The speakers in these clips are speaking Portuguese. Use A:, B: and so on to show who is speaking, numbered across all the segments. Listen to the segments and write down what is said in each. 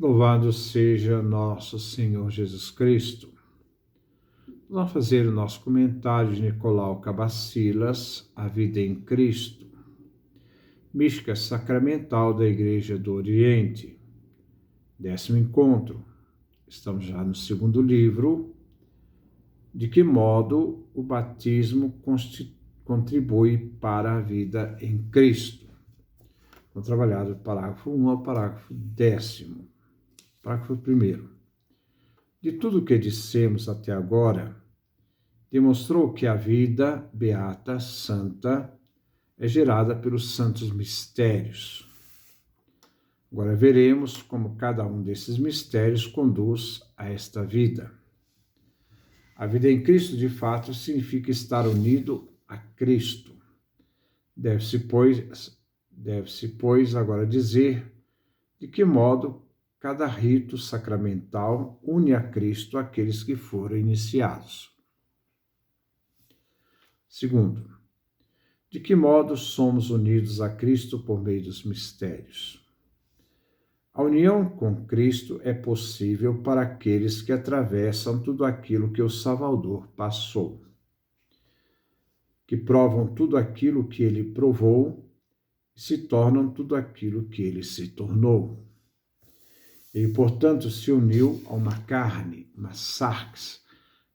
A: Louvado seja nosso Senhor Jesus Cristo. Vamos fazer o nosso comentário de Nicolau Cabacilas, A Vida em Cristo, Mística Sacramental da Igreja do Oriente. 10º encontro. Estamos já no segundo livro. De que modo o batismo contribui para a vida em Cristo? Vamos trabalhar do parágrafo 1 ao parágrafo 10º. Parágrafo 1º. De tudo o que dissemos até agora, demonstrou que a vida beata, santa, é gerada pelos santos mistérios. Agora veremos como cada um desses mistérios conduz a esta vida. A vida em Cristo, de fato, significa estar unido a Cristo. Deve-se, pois, agora dizer de que modo cada rito sacramental une a Cristo aqueles que foram iniciados. Segundo, de que modo somos unidos a Cristo por meio dos mistérios? A união com Cristo é possível para aqueles que atravessam tudo aquilo que o Salvador passou, que provam tudo aquilo que ele provou e se tornam tudo aquilo que ele se tornou. Ele, portanto, se uniu a uma carne, uma sarx.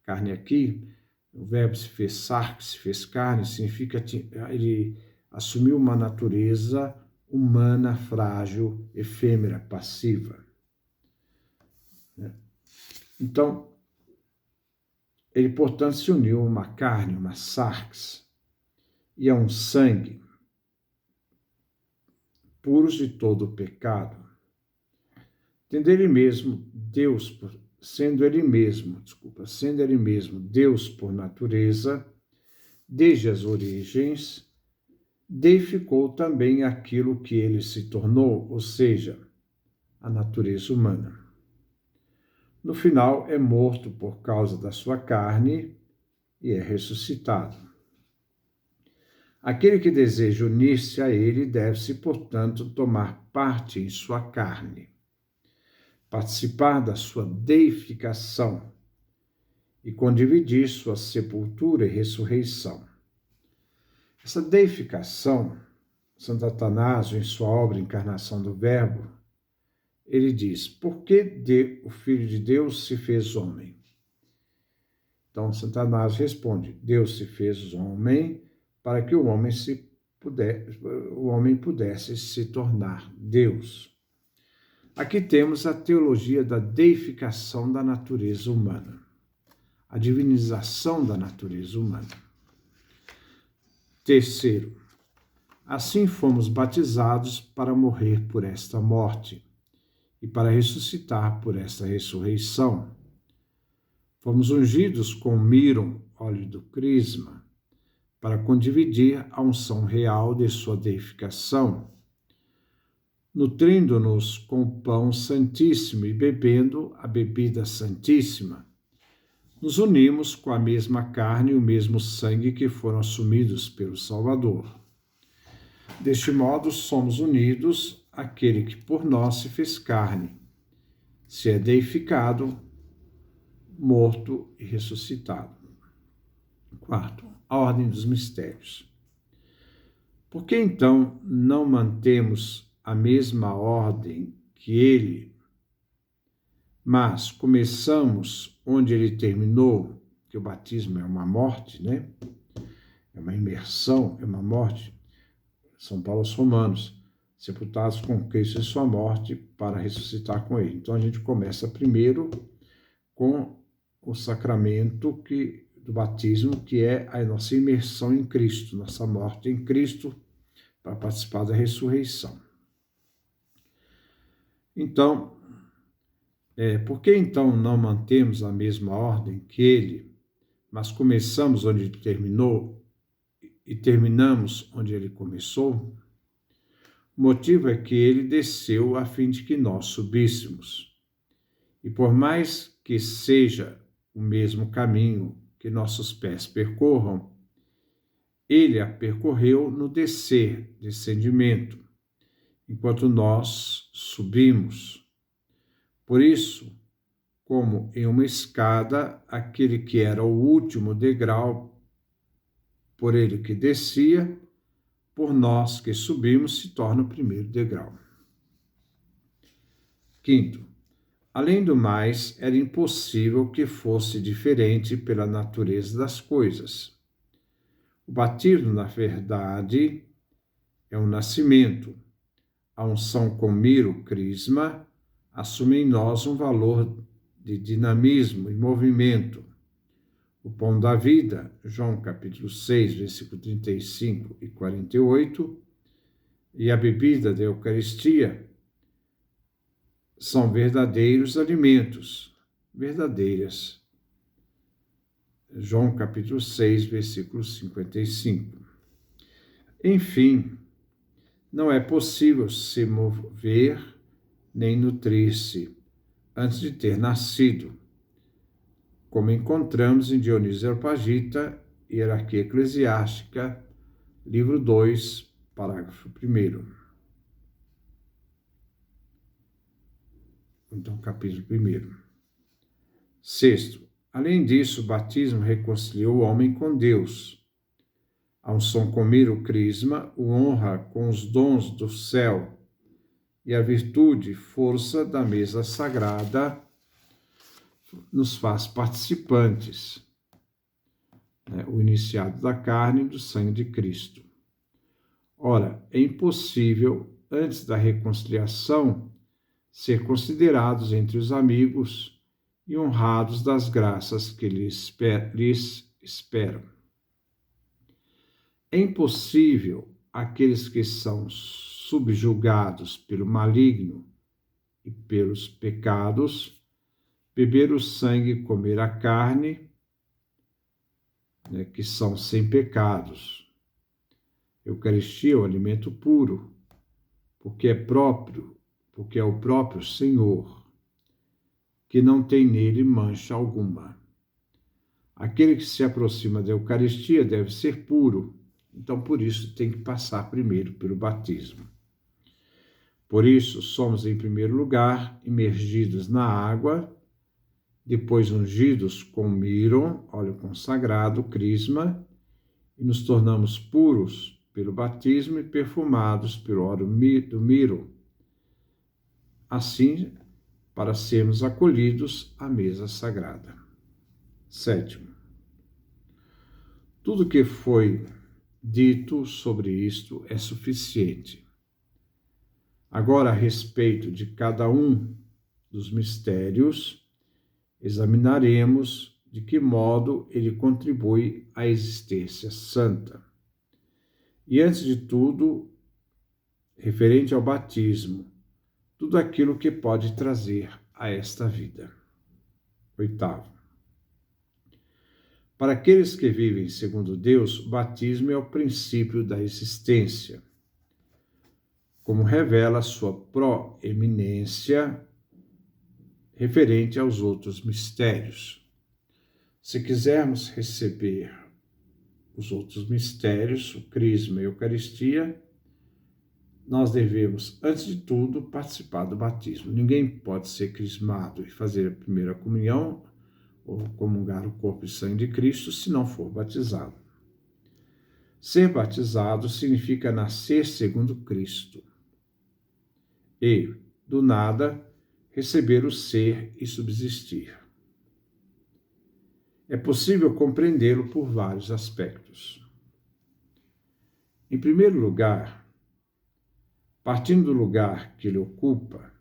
A: Carne aqui, o verbo se fez sarx, se fez carne, significa ele assumiu uma natureza humana, frágil, efêmera, passiva. Então, ele, portanto, se uniu a uma carne, uma sarx, e a um sangue, puros de todo o pecado. Sendo ele mesmo Deus por natureza, desde as origens, deificou também aquilo que ele se tornou, ou seja, a natureza humana. No final, é morto por causa da sua carne e é ressuscitado. Aquele que deseja unir-se a ele deve-se, portanto, tomar parte em sua carne, participar da sua deificação e condividir sua sepultura e ressurreição. Essa deificação, Santo Atanásio, em sua obra Encarnação do Verbo, ele diz: por que o Filho de Deus se fez homem? Então, Santo Atanásio responde: Deus se fez homem para que o homem pudesse se tornar Deus. Aqui temos a teologia da deificação da natureza humana, a divinização da natureza humana. Terceiro, assim fomos batizados para morrer por esta morte e para ressuscitar por esta ressurreição. Fomos ungidos com mirro, óleo do crisma, para condividir a unção real de sua deificação, nutrindo-nos com o pão santíssimo e bebendo a bebida santíssima. Nos unimos com a mesma carne e o mesmo sangue que foram assumidos pelo Salvador. Deste modo, somos unidos àquele que por nós se fez carne, se é deificado, morto e ressuscitado. Quarto, a ordem dos mistérios. Por que então não mantemos a mesma ordem que ele, mas começamos onde ele terminou, que o batismo é uma morte, né? É uma imersão, é uma morte. São Paulo aos Romanos, sepultados com Cristo em sua morte para ressuscitar com ele. Então a gente começa primeiro com o sacramento do batismo, que é a nossa imersão em Cristo, nossa morte em Cristo, para participar da ressurreição. Então, por que então não mantemos a mesma ordem que ele, mas começamos onde ele terminou e terminamos onde ele começou? O motivo é que ele desceu a fim de que nós subíssemos. E por mais que seja o mesmo caminho que nossos pés percorram, ele a percorreu no descendimento, enquanto nós subimos. Por isso, como em uma escada, aquele que era o último degrau, por ele que descia, por nós que subimos, se torna o primeiro degrau. Quinto, além do mais, era impossível que fosse diferente pela natureza das coisas. O batismo, na verdade, é um nascimento. A unção com miro, crisma, assume em nós um valor de dinamismo e movimento. O pão da vida, João capítulo 6, versículo 35 e 48, e a bebida da Eucaristia são verdadeiros alimentos, verdadeiras. João capítulo 6, versículo 55. Enfim, não é possível se mover nem nutrir-se antes de ter nascido, como encontramos em Dionísio Areopagita, Hierarquia Eclesiástica, livro 2, parágrafo 1º. Então, capítulo 1º. Sexto, além disso, o batismo reconciliou o homem com Deus. A unção com miro, crisma, o honra com os dons do céu, e a virtude, força da mesa sagrada, nos faz participantes, o iniciado da carne e do sangue de Cristo. Ora, é impossível, antes da reconciliação, ser considerados entre os amigos e honrados das graças que lhes esperam. É impossível aqueles que são subjugados pelo maligno e pelos pecados beber o sangue e comer a carne, que são sem pecados. Eucaristia é o alimento puro, porque é o próprio Senhor, que não tem nele mancha alguma. Aquele que se aproxima da Eucaristia deve ser puro, então por isso tem que passar primeiro pelo batismo. Por isso, somos em primeiro lugar imergidos na água, depois ungidos com miro, óleo consagrado, crisma, e nos tornamos puros pelo batismo e perfumados pelo óleo do miro, assim para sermos acolhidos à mesa sagrada. Sétimo, tudo que foi dito sobre isto é suficiente. Agora, a respeito de cada um dos mistérios, examinaremos de que modo ele contribui à existência santa. E, antes de tudo, referente ao batismo, tudo aquilo que pode trazer a esta vida. Oitavo. Para aqueles que vivem segundo Deus, o batismo é o princípio da existência, como revela sua proeminência referente aos outros mistérios. Se quisermos receber os outros mistérios, o crisma e a Eucaristia, nós devemos, antes de tudo, participar do batismo. Ninguém pode ser crismado e fazer a primeira comunhão ou comungar o corpo e sangue de Cristo se não for batizado. Ser batizado significa nascer segundo Cristo e, do nada, receber o ser e subsistir. É possível compreendê-lo por vários aspectos. Em primeiro lugar, partindo do lugar que ele ocupa,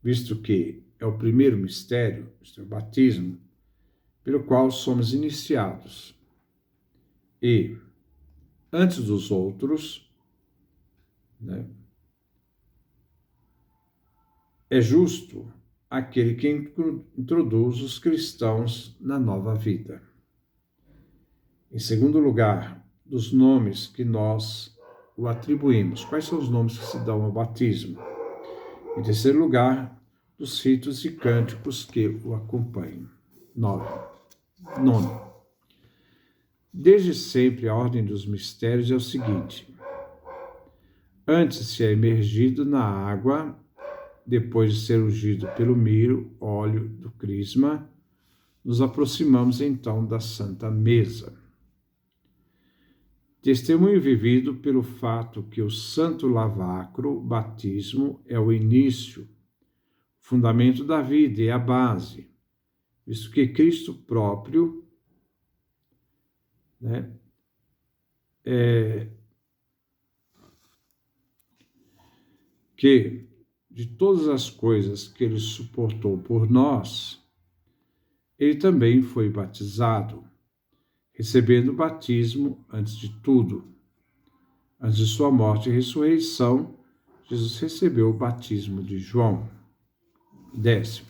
A: visto que é o primeiro mistério, isto é o batismo, pelo qual somos iniciados. E, antes dos outros, é justo aquele que introduz os cristãos na nova vida. Em segundo lugar, dos nomes que nós o atribuímos. Quais são os nomes que se dão ao batismo? Em terceiro lugar, dos ritos e cânticos que o acompanham. Nono. Desde sempre, a ordem dos mistérios é o seguinte: antes se é imergido na água depois de ser ungido pelo miro, óleo do crisma, nos aproximamos então da Santa Mesa. Testemunho vivido pelo fato que o Santo Lavacro, batismo, é o início, fundamento da vida e a base, visto que Cristo próprio, que de todas as coisas que ele suportou por nós, ele também foi batizado, recebendo o batismo antes de tudo. Antes de sua morte e ressurreição, Jesus recebeu o batismo de João. 10.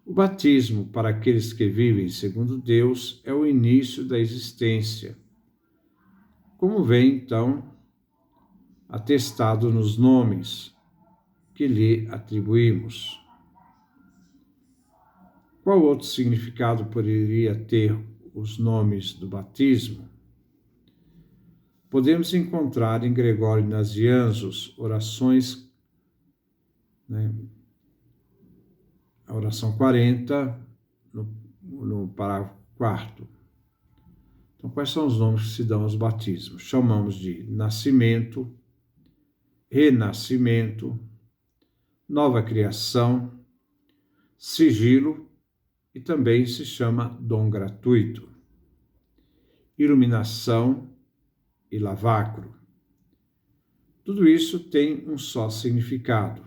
A: O batismo para aqueles que vivem segundo Deus é o início da existência. Como vem, então, atestado nos nomes que lhe atribuímos. Qual outro significado poderia ter os nomes do batismo? Podemos encontrar em Gregório Nazianzus orações, a oração 40, no parágrafo 4º. Então, quais são os nomes que se dão aos batismos? Chamamos de nascimento, renascimento, nova criação, sigilo e também se chama dom gratuito, iluminação e lavacro. Tudo isso tem um só significado.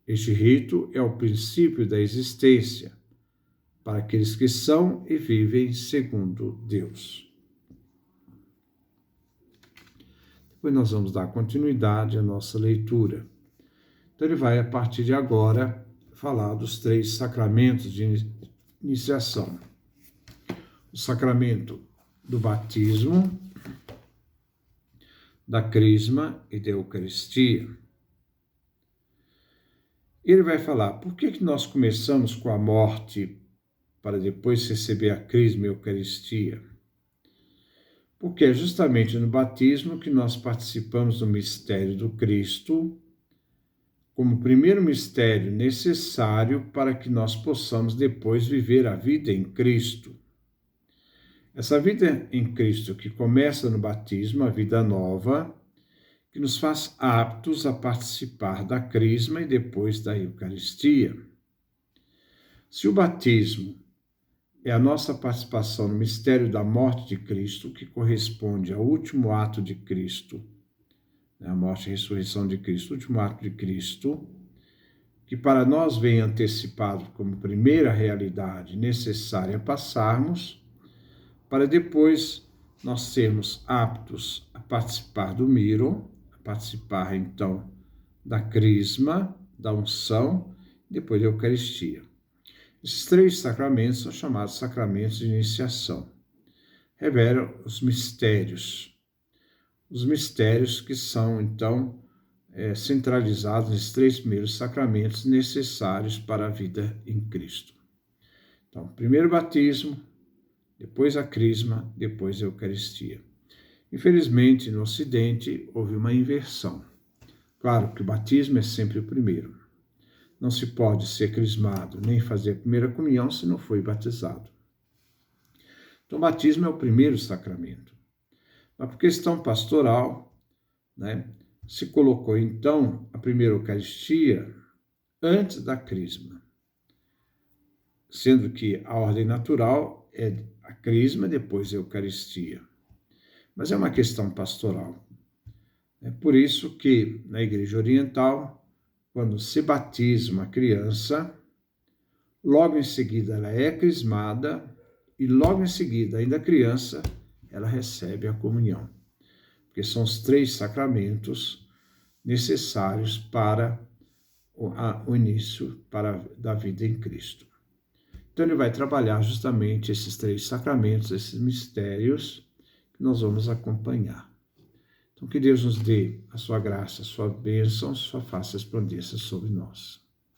A: Este rito é o princípio da existência para aqueles que são e vivem segundo Deus. Depois nós vamos dar continuidade à nossa leitura. Então ele vai, a partir de agora, falar dos 3 sacramentos de iniciação. O sacramento do batismo, da crisma e da Eucaristia. Ele vai falar, por que nós começamos com a morte para depois receber a crisma e a Eucaristia? Porque é justamente no batismo que nós participamos do mistério do Cristo, como primeiro mistério necessário para que nós possamos depois viver a vida em Cristo. Essa vida em Cristo que começa no batismo, a vida nova, que nos faz aptos a participar da crisma e depois da Eucaristia. Se o batismo é a nossa participação no mistério da morte de Cristo, que corresponde ao último ato de Cristo, a morte e ressurreição de Cristo, o último ato de Cristo, que para nós vem antecipado como primeira realidade necessária a passarmos, para depois nós sermos aptos a participar do miro, a participar então da crisma, da unção, depois da Eucaristia. Esses 3 sacramentos são chamados sacramentos de iniciação. Revelam os mistérios que são então centralizados nesses 3 primeiros sacramentos necessários para a vida em Cristo. Então, primeiro batismo, depois a crisma, depois a Eucaristia. Infelizmente, no Ocidente, houve uma inversão. Claro que o batismo é sempre o primeiro. Não se pode ser crismado nem fazer a primeira comunhão se não foi batizado. Então, o batismo é o primeiro sacramento. Mas por questão pastoral, se colocou então a primeira Eucaristia antes da crisma, sendo que a ordem natural é a crisma, depois a Eucaristia. Mas é uma questão pastoral. É por isso que na Igreja Oriental, quando se batiza uma criança, logo em seguida ela é crismada e logo em seguida, ainda criança, ela recebe a comunhão. Porque são os 3 sacramentos necessários para o início da vida em Cristo. Então ele vai trabalhar justamente esses 3 sacramentos, esses mistérios que nós vamos acompanhar. Então que Deus nos dê a sua graça, a sua bênção, a sua face resplandeça sobre nós.